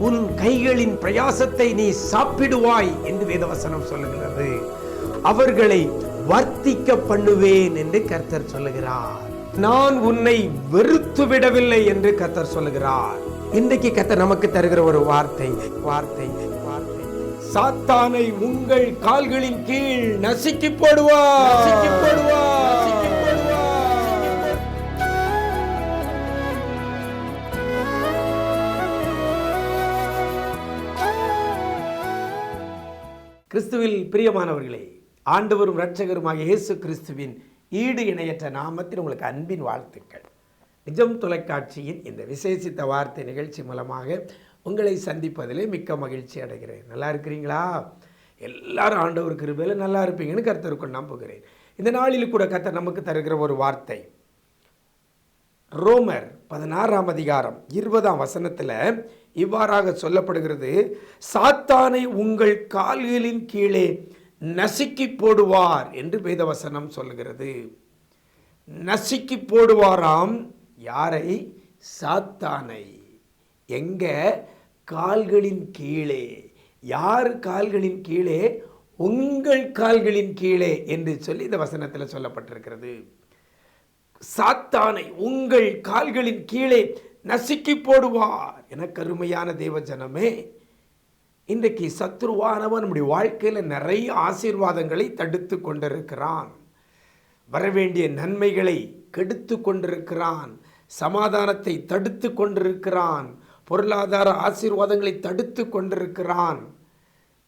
உன் கைகளின் பிரயாசத்தை நீ சாப்பிடுவாய் என்று வேதவசனம் சொல்லுகிறது. அவர்களை வர்த்திக்க பண்ணுவேன் என்று கர்த்தர் சொல்லுகிறார். நான் உன்னை வெறுத்து விடவில்லை என்று கர்த்தர் சொல்லுகிறார். இன்றைக்கு கர்த்தர் நமக்கு தருகிற ஒரு வார்த்தை வார்த்தை வார்த்தை சாத்தானை உங்கள் கால்களின் கீழ் நசுக்கி போடுவார். கிறிஸ்துவில் பிரியமானவர்களே, ஆண்டவரும் இரட்சகருமாகிய இயேசு கிறிஸ்துவின் ஈடு இணையற்ற நாமத்தில் உங்களுக்கு அன்பின் வாழ்த்துக்கள். நிஜம் தொலைக்காட்சியின் இந்த விசேஷித்த வார்த்தை நிகழ்ச்சி மூலமாக உங்களை சந்திப்பதிலே மிக்க மகிழ்ச்சி அடைகிறேன். நல்லா இருக்கிறீங்களா? எல்லாரும் ஆண்டவர் கிருபையில நல்லா இருப்பீங்கன்னு கர்த்தருக்குள் நம்புகிறேன். இந்த நாளில் கூட கர்த்தர் நமக்கு தருகிற ஒரு வார்த்தை ரோமர் 16ஆம் அதிகாரம் 20ஆம் வசனத்தில் இவ்வாறாக சொல்லப்படுகிறது. சாத்தானை உங்கள் கால்களின் கீழே நசுக்கி போடுவார் என்று வேதவசனம் சொல்லுகிறது. நசுக்கி போடுவாராம். யாரை? சாத்தானை. எங்க? கால்களின் கீழே. யார் கால்களின் கீழே? உங்கள் கால்களின் கீழே என்று சொல்லி இந்த வசனத்தில் சொல்லப்பட்டிருக்கிறது. சாத்தானை உங்கள் கால்களின் கீழே நசுக்கி போடுவார். எனக்கு அருமையான தேவ ஜனமே, இன்றைக்கு சத்துருவானவன் நம்முடைய வாழ்க்கையில் நிறைய ஆசீர்வாதங்களை தடுத்து கொண்டிருக்கிறான். வரவேண்டிய நன்மைகளை கெடுத்து கொண்டிருக்கிறான். சமாதானத்தை தடுத்து கொண்டிருக்கிறான். பொருளாதார ஆசீர்வாதங்களை தடுத்து கொண்டிருக்கிறான்.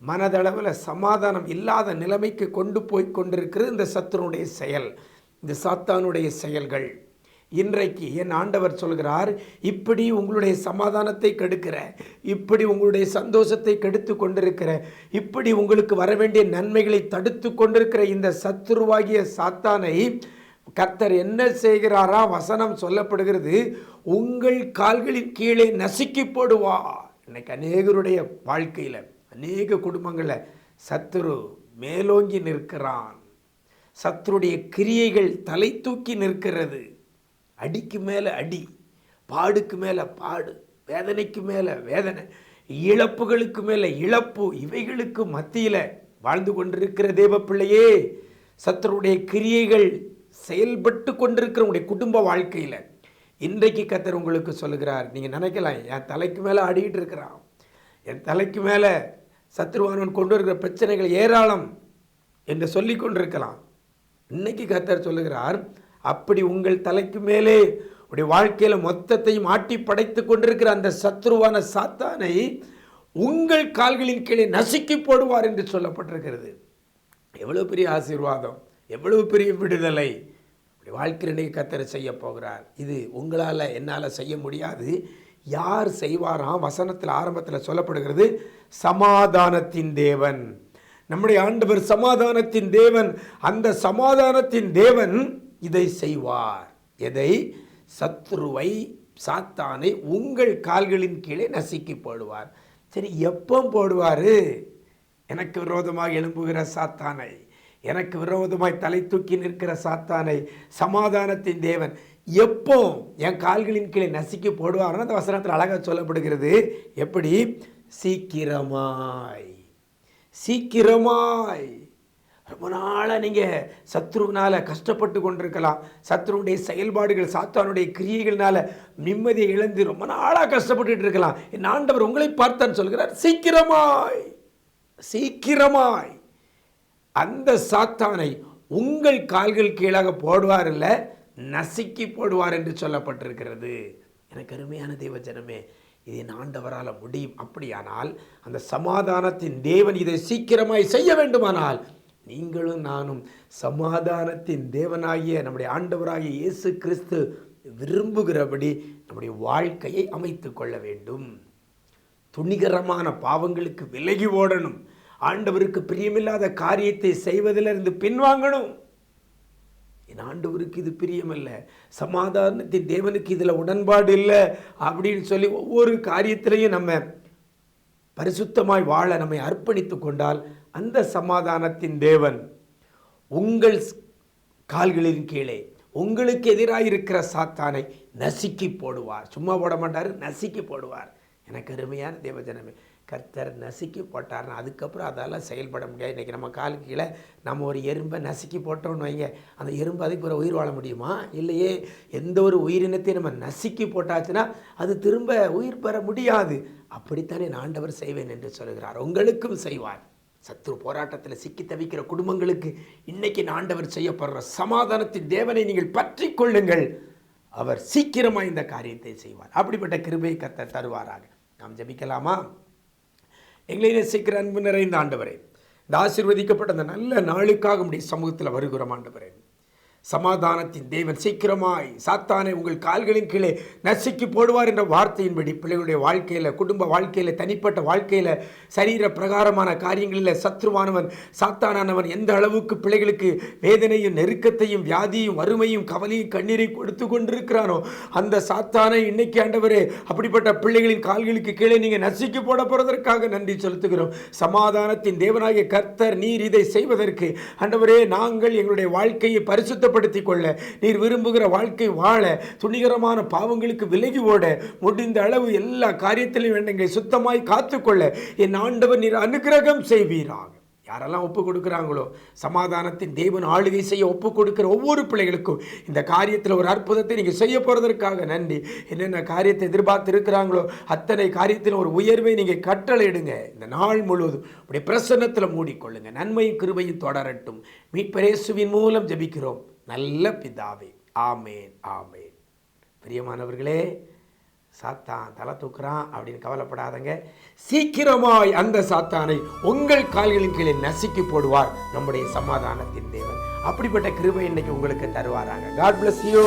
மனதளவில் சமாதானம் இல்லாத நிலைமைக்கு கொண்டு போய் கொண்டிருக்கிறது இந்த சத்துருடைய செயல், இந்த சாத்தானுடைய செயல்கள். இன்றைக்கு என் ஆண்டவர் சொல்கிறார், இப்படி உங்களுடைய சமாதானத்தை கெடுக்கிற, இப்படி உங்களுடைய சந்தோஷத்தை கெடுத்து கொண்டிருக்கிற, இப்படி உங்களுக்கு வரவேண்டிய நன்மைகளை தடுத்து கொண்டிருக்கிற இந்த சத்துருவாகிய சாத்தானை கர்த்தர் என்ன செய்கிறாரா? வசனம் சொல்லப்படுகிறது, உங்கள் கால்களின் கீழே நசுக்கி போடுவார். இன்னைக்கு அநேகருடைய வாழ்க்கையில், அநேக குடும்பங்களில் சத்துரு மேலோங்கி நிற்கிறான். சத்துருடைய கிரியைகள் தலை தூக்கி நிற்கிறது. அடிக்கு மேலே அடி, பாடுக்கு மேலே பாடு, வேதனைக்கு மேலே வேதனை, இழப்புகளுக்கு மேலே இழப்பு, இவைகளுக்கு மத்தியில் வாழ்ந்து கொண்டிருக்கிற தேவ பிள்ளையே, சத்துருடைய கிரியைகள் செயல்பட்டு கொண்டிருக்கிற உங்களுடைய குடும்ப வாழ்க்கையில் இன்றைக்கு கர்த்தர் உங்களுக்கு சொல்லுகிறார். நீங்கள் நினைக்கலாம், என் தலைக்கு மேலே ஆடிக்கிட்டு இருக்கிறான், என் தலைக்கு மேலே சத்துருவானவன் கொண்டு வருகிற பிரச்சனைகள் ஏராளம் என்று சொல்லி கொண்டிருக்கலாம். இன்னைக்கு கர்த்தர் சொல்லுகிறார், அப்படி உங்கள் தலைக்கு மேலே உடைய வாழ்க்கையில் மொத்தத்தையும் ஆட்டி படைத்து கொண்டிருக்கிற அந்த சத்ருவான சாத்தானை உங்கள் கால்களின் கீழே நசுக்கி போடுவார் என்று சொல்லப்பட்டிருக்கிறது. எவ்வளவு பெரிய ஆசீர்வாதம், எவ்வளவு பெரிய விடுதலை உடைய வாழ்க்கையில் இன்னைக்கு கர்த்தர் செய்ய போகிறார். இது உங்களால் என்னால் செய்ய முடியாது. யார் செய்வாராம்? வசனத்தில் ஆரம்பத்தில் சொல்லப்படுகிறது, சமாதானத்தின் தேவன். நம்முடைய ஆண்டவர் சமாதானத்தின் தேவன். அந்த சமாதானத்தின் தேவன் இதை செய்வார். எதை? சத்ருவை, சாத்தானை உங்கள் கால்களின் கீழே நசுக்கி போடுவார். சரி, எப்போ போடுவார்? எனக்கு விரோதமாக எழும்புகிற சாத்தானை, எனக்கு விரோதமாய் தலை தூக்கி நிற்கிற சாத்தானை சமாதானத்தின் தேவன் எப்போ என் கால்களின் கீழே நசுக்கி போடுவார்னு அந்த வசனத்தில் அழகாக சொல்லப்படுகிறது. எப்படி? சீக்கிரமாய். சீக்கிரமாய். ரொம்ப நாளாக நீங்கள் சத்ருவினால் கஷ்டப்பட்டு கொண்டிருக்கலாம். சத்ருடைய செயல்பாடுகள், சாத்தானுடைய கிரியைகள்னால நிம்மதியை இழந்து ரொம்ப நாளாக கஷ்டப்பட்டு இருக்கலாம். என் ஆண்டவர் உங்களை பார்த்தான்னு சொல்கிறார், சீக்கிரமாய் சீக்கிரமாய் அந்த சாத்தானை உங்கள் கால்கள் கீழாக போடுவார், இல்லை நசுக்கி போடுவார் என்று சொல்லப்பட்டிருக்கிறது. எனக்கு அருமையான தேவ ஜனமே, இது என் ஆண்டவரால் முடியும். அப்படியானால் அந்த சமாதானத்தின் தேவன் இதை சீக்கிரமாய் செய்ய வேண்டுமானால் நீங்களும் நானும் சமாதானத்தின் தேவனாகிய நம்முடைய ஆண்டவராகிய இயேசு கிறிஸ்து விரும்புகிறபடி நம்முடைய வாழ்க்கையை அமைத்து கொள்ள வேண்டும். துணிகரமான பாவங்களுக்கு விலகி ஓடணும். ஆண்டவருக்கு பிரியமில்லாத காரியத்தை செய்வதிலிருந்து பின்வாங்கணும். என் ஆண்டவருக்கு இது பிரியமல்ல, சமாதானத்தின் தேவனுக்கு இதில் உடன்பாடு இல்லை அப்படின்னு சொல்லி ஒவ்வொரு காரியத்திலையும் நம்ம பரிசுத்தமாய் வாழ நம்மை அர்ப்பணித்து கொண்டால் அந்த சமாதானத்தின் தேவன் உங்கள் கால்களின் கீழே உங்களுக்கு எதிராக இருக்கிற சாத்தானை நசுக்கி போடுவார். சும்மா போட மாட்டார், நசுக்கி போடுவார். எனக்கு அருமையான தேவஜனமே, கர்த்தர் நசுக்கி போட்டார்னா அதுக்கப்புறம் அதெல்லாம் செயல்பட முடியாது. இன்றைக்கி நம்ம காலுக்கு கீழே நம்ம ஒரு எறும்பை நசுக்கி போட்டோன்னு வைங்க, அந்த எறும்பு அதுக்கு ஒரு உயிர் வாழ முடியுமா? இல்லையே. எந்த ஒரு உயிரினத்தையும் நம்ம நசுக்கி போட்டாச்சுன்னா அது திரும்ப உயிர் பெற முடியாது. அப்படித்தானே நான் ஆண்டவர் செய்வேன் என்று சொல்கிறார். உங்களுக்கும் செய்வார். சத்ரு போராட்டத்தில் சிக்கி தவிக்கிற குடும்பங்களுக்கு இன்னைக்கு ஆண்டவர் செய்யப்படுற சமாதானத்தின் தேவனை நீங்கள் பற்றி கொள்ளுங்கள். அவர் சீக்கிரமாக இந்த காரியத்தை செய்வார். அப்படிப்பட்ட கிருபையை கர்த்தர் தருவாராக. நாம் ஜெபிக்கலாமா? எங்களை நேசிக்கிற அன்பு நிறைந்த ஆண்டவரே, இந்த ஆசீர்வதிக்கப்பட்ட அந்த நல்ல நாளுக்காக உம்முடைய சமூகத்தில் வருகிறோம் ஆண்டவரே. சமாதானத்தின் தேவன் சீக்கிரமாய் சாத்தானை உங்கள் கால்களின் கீழே நசுக்கி போடுவார் என்ற வார்த்தையின்படி பிள்ளைகளுடைய வாழ்க்கையில், குடும்ப வாழ்க்கையில், தனிப்பட்ட வாழ்க்கையில், சரீர பிரகாரமான காரியங்களில் சத்ருவானவன் சாத்தானானவன் எந்த அளவுக்கு பிள்ளைகளுக்கு வேதனையும் நெருக்கத்தையும் வியாதியும் வறுமையும் கவலையும் கண்ணீரையும் கொடுத்து கொண்டிருக்கிறானோ அந்த சாத்தானை இன்னைக்கு ஆண்டவரே அப்படிப்பட்ட பிள்ளைகளின் கால்களுக்கு கீழே நீங்கள் நசுக்கி போட போறதற்காக நன்றி செலுத்துகிறோம். சமாதானத்தின் தேவனாகிய கர்த்தர் நீர் இதை செய்வதற்கு ஆண்டவரே நாங்கள் எங்களுடைய வாழ்க்கையை பரிசுத்த கொள்ள, நீர் விரும்புகிற வாழ்க்கை வாழ, துணிகரமான பாவங்களுக்கு விலகி ஓட, முடிந்த அளவு எல்லா காரியத்திலும் எங்களை சுத்தமாய் காத்துக்கொள்ள என் ஆண்டவர் நீர் அனுக்கிரகம் செய்வீராக. யாரெல்லாம் ஒப்பு கொடுக்குறாங்களோ, சமாதானத்தின் தேவன் ஆளுகை செய்ய ஒப்பு கொடுக்கிற ஒவ்வொரு பிள்ளைகளுக்கும் இந்த காரியத்தில் ஒரு அற்புதத்தை நீங்கள் செய்ய போகிறதற்காக நன்றி. என்னென்ன காரியத்தை எதிர்பார்த்து இருக்கிறாங்களோ அத்தனை காரியத்தில் ஒரு உயர்வை நீங்கள் கட்டளையிடுங்க. இந்த நாள் முழுவதும் அப்படி பிரசன்னத்தில் மூடிக்கொள்ளுங்க. நன்மையும் கிருபையும் தொடரட்டும். மீட்பர் இயேசுவின் மூலம் ஜெபிக்கிறோம் நல்ல பிதாவே. ஆமேன், ஆமேன். பிரியமானவர்களே, சாத்தான் தலை தூக்குறான் அப்படின்னு கவலைப்படாதங்க. சீக்கிரமாய் அந்த சாத்தானை உங்கள் கால்களின் கீழே நசுக்கி போடுவார் நம்முடைய சமாதானத்தின் தேவன். அப்படிப்பட்ட கிருபை இன்னைக்கு உங்களுக்கு தருவாராங்க. God bless you.